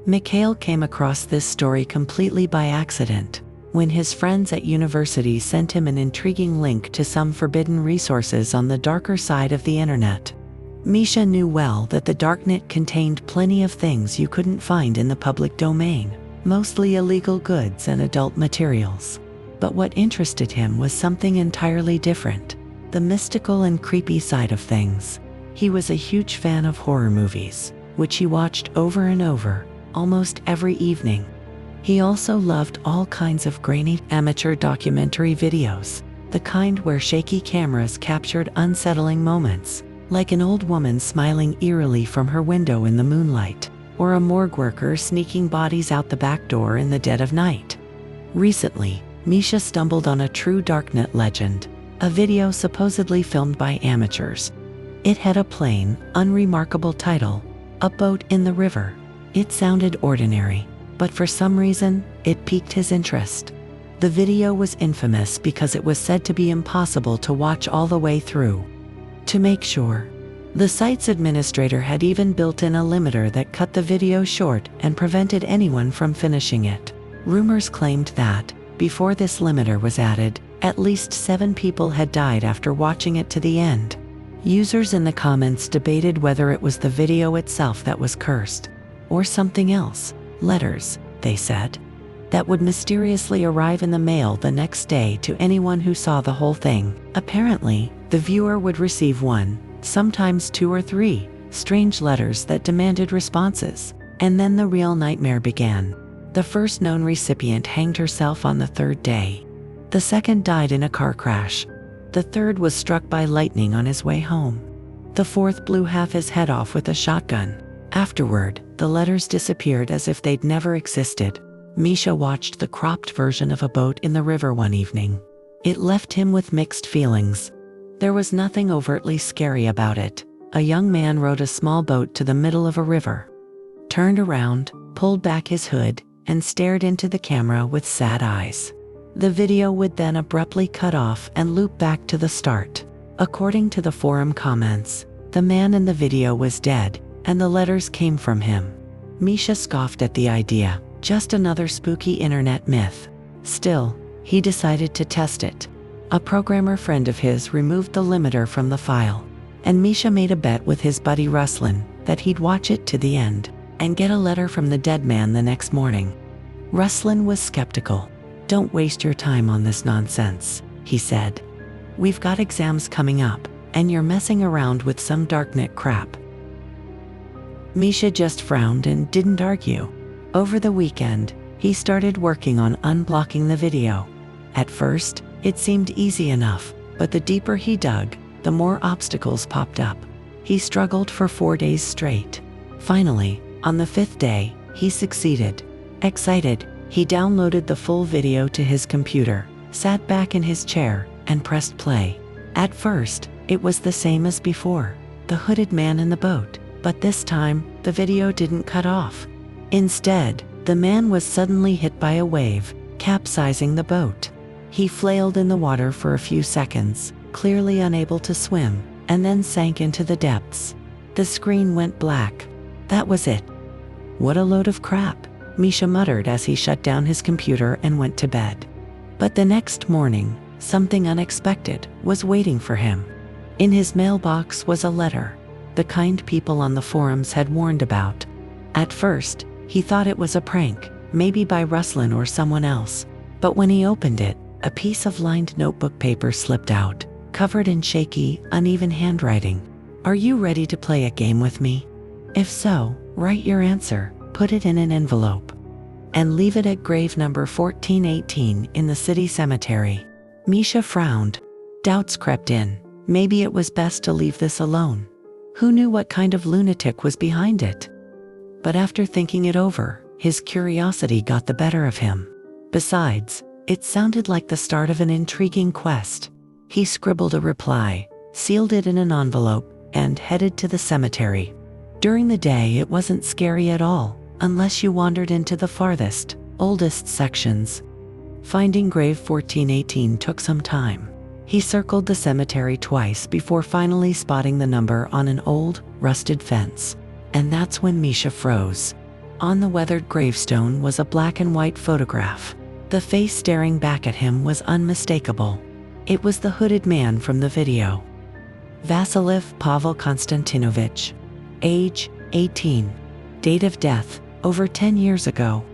Mikhail came across this story completely by accident, when his friends at university sent him an intriguing link to some forbidden resources on the darker side of the internet. Misha knew well that the darknet contained plenty of things you couldn't find in the public domain, mostly illegal goods and adult materials. But what interested him was something entirely different: the mystical and creepy side of things. He was a huge fan of horror movies, which he watched over and over, almost every evening. He also loved all kinds of grainy, amateur documentary videos, the kind where shaky cameras captured unsettling moments, like an old woman smiling eerily from her window in the moonlight, or a morgue worker sneaking bodies out the back door in the dead of night. Recently, Misha stumbled on a true darknet legend, a video supposedly filmed by amateurs. It had a plain, unremarkable title: A Boat in the River. It sounded ordinary, but for some reason, it piqued his interest. The video was infamous because it was said to be impossible to watch all the way through. To make sure, the site's administrator had even built in a limiter that cut the video short and prevented anyone from finishing it. Rumors claimed that, before this limiter was added, at least 7 people had died after watching it to the end. Users in the comments debated whether it was the video itself that was cursed, or something else. Letters, they said, that would mysteriously arrive in the mail the next day to anyone who saw the whole thing. Apparently, the viewer would receive 1, sometimes 2 or 3, strange letters that demanded responses. And then the real nightmare began. The first known recipient hanged herself on the 3rd day. The second died in a car crash. The third was struck by lightning on his way home. The fourth blew half his head off with a shotgun. Afterward, the letters disappeared as if they'd never existed. Misha watched the cropped version of A Boat in the River one evening. It left him with mixed feelings. There was nothing overtly scary about it. A young man rowed a small boat to the middle of a river, turned around, pulled back his hood, and stared into the camera with sad eyes. The video would then abruptly cut off and loop back to the start. According to the forum comments, the man in the video was dead, and the letters came from him. Misha scoffed at the idea, just another spooky internet myth. Still, he decided to test it. A programmer friend of his removed the limiter from the file, and Misha made a bet with his buddy Ruslan that he'd watch it to the end and get a letter from the dead man the next morning. Ruslan was skeptical. "Don't waste your time on this nonsense," he said. "We've got exams coming up, and you're messing around with some darknet crap." Misha just frowned and didn't argue. Over the weekend, he started working on unblocking the video. At first, it seemed easy enough, but the deeper he dug, the more obstacles popped up. He struggled for 4 days straight. Finally, on the 5th day, he succeeded. Excited, he downloaded the full video to his computer, sat back in his chair, and pressed play. At first, it was the same as before, the hooded man in the boat, but this time, the video didn't cut off. Instead, the man was suddenly hit by a wave, capsizing the boat. He flailed in the water for a few seconds, clearly unable to swim, and then sank into the depths. The screen went black. That was it. "What a load of crap," Misha muttered as he shut down his computer and went to bed. But the next morning, something unexpected was waiting for him. In his mailbox was a letter, the kind people on the forums had warned about. At first, he thought it was a prank, maybe by Ruslan or someone else. But when he opened it, a piece of lined notebook paper slipped out, covered in shaky, uneven handwriting. "Are you ready to play a game with me? If so, write your answer, put it in an envelope, and leave it at grave number 1418 in the city cemetery." Misha frowned. Doubts crept in. Maybe it was best to leave this alone. Who knew what kind of lunatic was behind it? But after thinking it over, his curiosity got the better of him. Besides, it sounded like the start of an intriguing quest. He scribbled a reply, sealed it in an envelope, and headed to the cemetery. During the day, it wasn't scary at all, unless you wandered into the farthest, oldest sections. Finding grave 1418 took some time. He circled the cemetery twice before finally spotting the number on an old, rusted fence. And that's when Misha froze. On the weathered gravestone was a black and white photograph. The face staring back at him was unmistakable. It was the hooded man from the video. Vasilev Pavel Konstantinovich. Age, 18. Date of death, over 10 years ago.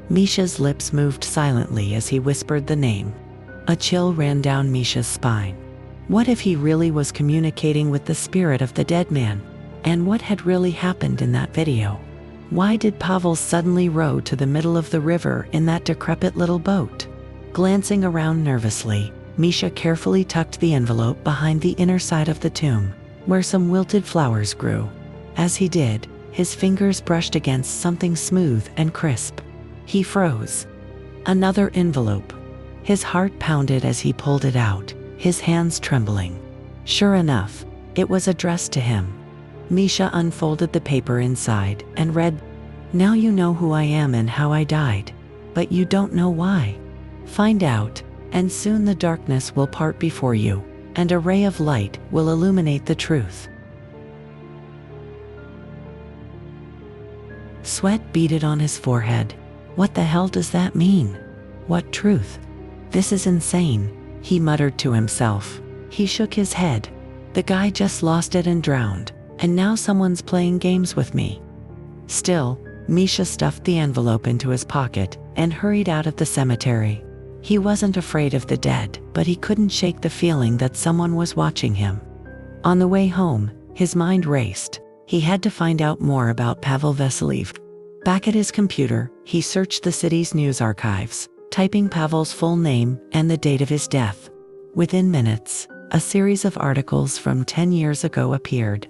Misha's lips moved silently as he whispered the name. A chill ran down Misha's spine. What if he really was communicating with the spirit of the dead man? And what had really happened in that video? Why did Pavel suddenly row to the middle of the river in that decrepit little boat? Glancing around nervously, Misha carefully tucked the envelope behind the inner side of the tomb, where some wilted flowers grew. As he did, his fingers brushed against something smooth and crisp. He froze. Another envelope. His heart pounded as he pulled it out, his hands trembling. Sure enough, it was addressed to him. Misha unfolded the paper inside and read, "Now you know who I am and how I died, but you don't know why. Find out, and soon the darkness will part before you, and a ray of light will illuminate the truth." Sweat beaded on his forehead. What the hell does that mean? What truth? This is insane, he muttered to himself. He shook his head. The guy just lost it and drowned, and now someone's playing games with me. Still, Misha stuffed the envelope into his pocket and hurried out of the cemetery. He wasn't afraid of the dead, but he couldn't shake the feeling that someone was watching him. On the way home, his mind raced. He had to find out more about Pavel Vasilev. Back at his computer, he searched the city's news archives, typing Pavel's full name and the date of his death. Within minutes, a series of articles from 10 years ago appeared.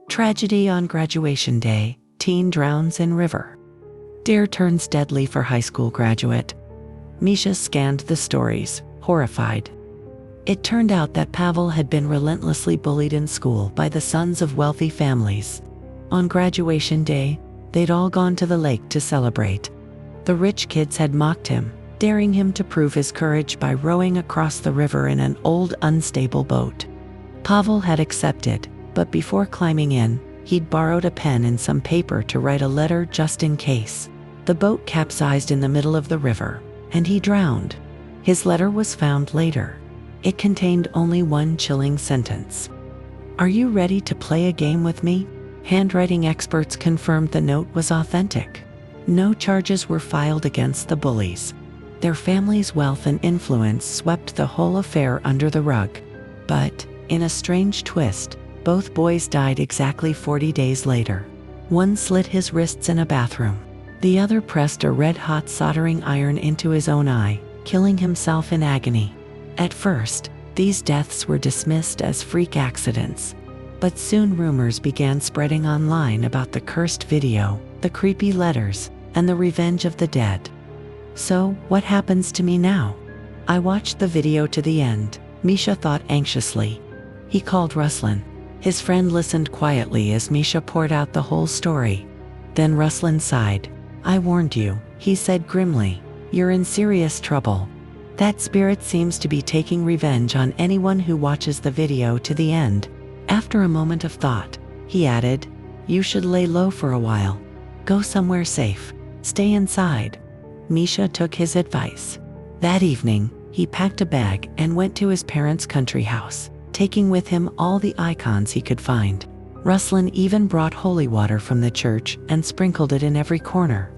Tragedy on graduation day, teen drowns in river. Dare turns deadly for high school graduate. Misha scanned the stories, horrified. It turned out that Pavel had been relentlessly bullied in school by the sons of wealthy families. On graduation day, they'd all gone to the lake to celebrate. The rich kids had mocked him, daring him to prove his courage by rowing across the river in an old, unstable boat. Pavel had accepted, but before climbing in, he'd borrowed a pen and some paper to write a letter just in case. The boat capsized in the middle of the river, and he drowned. His letter was found later. It contained only one chilling sentence. "Are you ready to play a game with me?" Handwriting experts confirmed the note was authentic. No charges were filed against the bullies. Their family's wealth and influence swept the whole affair under the rug. But, in a strange twist, both boys died exactly 40 days later. One slit his wrists in a bathroom. The other pressed a red-hot soldering iron into his own eye, killing himself in agony. At first, these deaths were dismissed as freak accidents. But soon rumors began spreading online about the cursed video, the creepy letters, and the revenge of the dead. So, what happens to me now? I watched the video to the end, Misha thought anxiously. He called Ruslan. His friend listened quietly as Misha poured out the whole story. Then Ruslan sighed. "I warned you," he said grimly. "You're in serious trouble. That spirit seems to be taking revenge on anyone who watches the video to the end." After a moment of thought, he added, "You should lay low for a while. Go somewhere safe. Stay inside." Misha took his advice. That evening, he packed a bag and went to his parents' country house, taking with him all the icons he could find. Ruslan even brought holy water from the church and sprinkled it in every corner.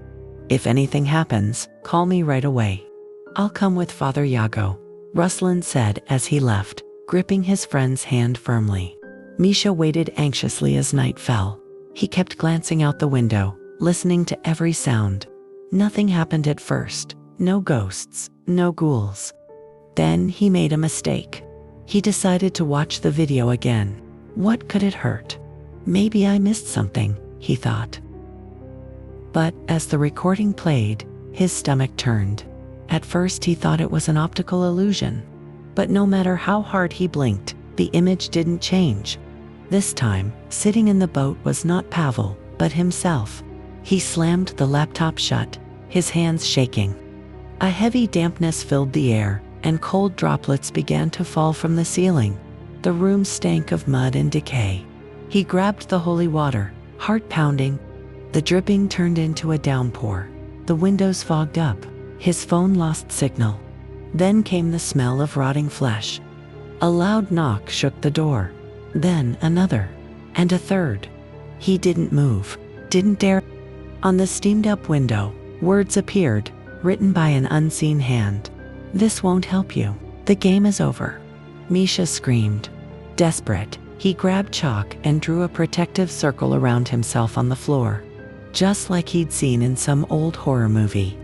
"If anything happens, call me right away. I'll come with Father Yago," Ruslan said as he left, gripping his friend's hand firmly. Misha waited anxiously as night fell. He kept glancing out the window, listening to every sound. Nothing happened at first. No ghosts, no ghouls. Then he made a mistake. He decided to watch the video again. What could it hurt? Maybe I missed something, he thought. But as the recording played, his stomach turned. At first he thought it was an optical illusion. But no matter how hard he blinked, the image didn't change. This time, sitting in the boat was not Pavel, but himself. He slammed the laptop shut, his hands shaking. A heavy dampness filled the air, and cold droplets began to fall from the ceiling. The room stank of mud and decay. He grabbed the holy water, heart pounding. The dripping turned into a downpour. The windows fogged up. His phone lost signal. Then came the smell of rotting flesh. A loud knock shook the door. Then another. And a third. He didn't move. Didn't dare. On the steamed-up window, words appeared, written by an unseen hand. "This won't help you. The game is over." Misha screamed. Desperate, he grabbed chalk and drew a protective circle around himself on the floor, just like he'd seen in some old horror movie.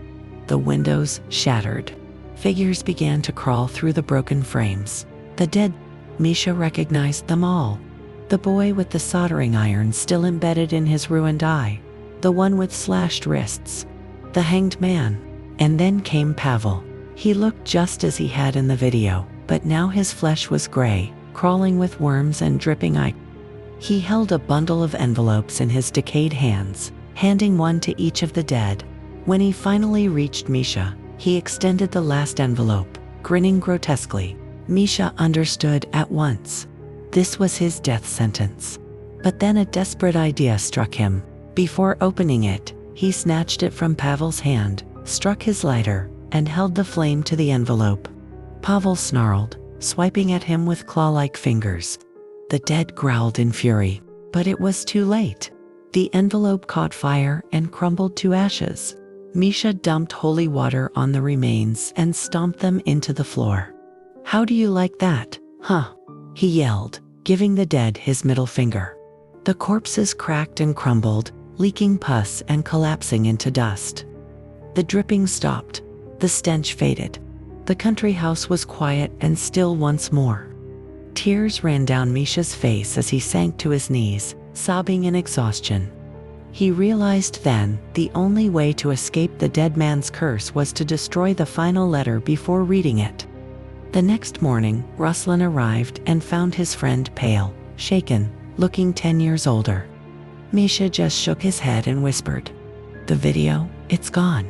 The windows shattered. Figures began to crawl through the broken frames. The dead. Misha recognized them all. The boy with the soldering iron still embedded in his ruined eye. The one with slashed wrists. The hanged man. And then came Pavel. He looked just as he had in the video, but now his flesh was gray, crawling with worms and dripping eye. He held a bundle of envelopes in his decayed hands, handing one to each of the dead. When he finally reached Misha, he extended the last envelope, grinning grotesquely. Misha understood at once. This was his death sentence. But then a desperate idea struck him. Before opening it, he snatched it from Pavel's hand, struck his lighter, and held the flame to the envelope. Pavel snarled, swiping at him with claw-like fingers. The dead growled in fury, but it was too late. The envelope caught fire and crumbled to ashes. Misha dumped holy water on the remains and stomped them into the floor. "How do you like that, huh?" he yelled, giving the dead his middle finger. The corpses cracked and crumbled, leaking pus and collapsing into dust. The dripping stopped. The stench faded. The country house was quiet and still once more. Tears ran down Misha's face as he sank to his knees, sobbing in exhaustion. He realized then the only way to escape the dead man's curse was to destroy the final letter before reading it. The next morning, Ruslan arrived and found his friend pale, shaken, looking 10 years older. Misha just shook his head and whispered, "The video, it's gone.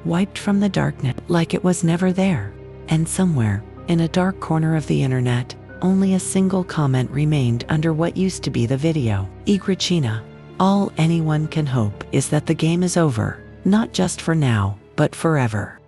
Wiped from the darknet like it was never there." And somewhere, in a dark corner of the internet, only a single comment remained under what used to be the video. Igrachina. All anyone can hope is that the game is over, not just for now, but forever.